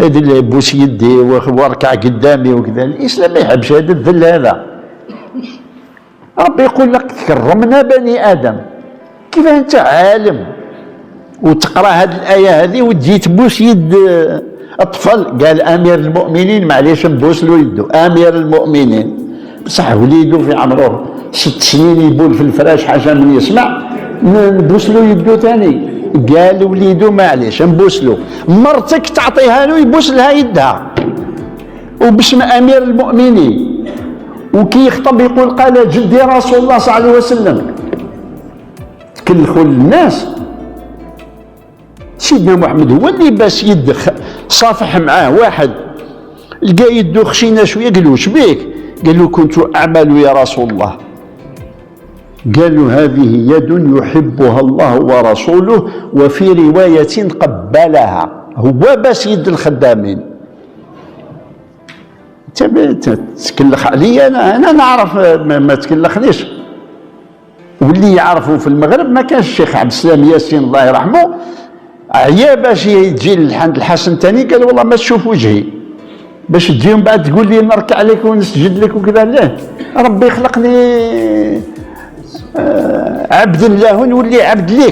هذا اللي يبوس يدي واركع قدامي وكذا. الاسلام ما يحبش هذا الذل هذا. ربي يقول لك كرمنا بني ادم. كيف انت عالم وتقرا هذه الايه هذه وتجي تبوس يد الطفل؟ قال امير المؤمنين معليش نبوس له يده، امير المؤمنين بصح وليده في عمره 6 سنين يبول في الفراش حاجه من يسمع نبوس له يده ثاني. قال وليده معليش نبوس له. مرتك تعطيها له يبوس لها يدها وباسم امير المؤمنين، وكي يخطب يقول قال جدي رسول الله صلى الله عليه وسلم. تكلخوا الناس. سيدنا محمد هو اللي باس يد صافح معاه واحد لقى يده خشينه شويه، قال له واش بيك؟ قال له كنت اعمل يا رسول الله. قال له هذه يد يحبها الله ورسوله، وفي روايه قبلها. هو باس يد الخدامين. انت تكلخ علي انا نعرف ما تكلخنيش. واللي يعرفوا في المغرب ما كانش الشيخ عبد السلام ياسين الله يرحمه عيا باش يجي عند الحسن ثاني، قال والله ما تشوف وجهي باش تجي من بعد تقول لي نركع لك ونسجد لك وكذا. لا، ربي خلقني عبد له نولي عبد ليك.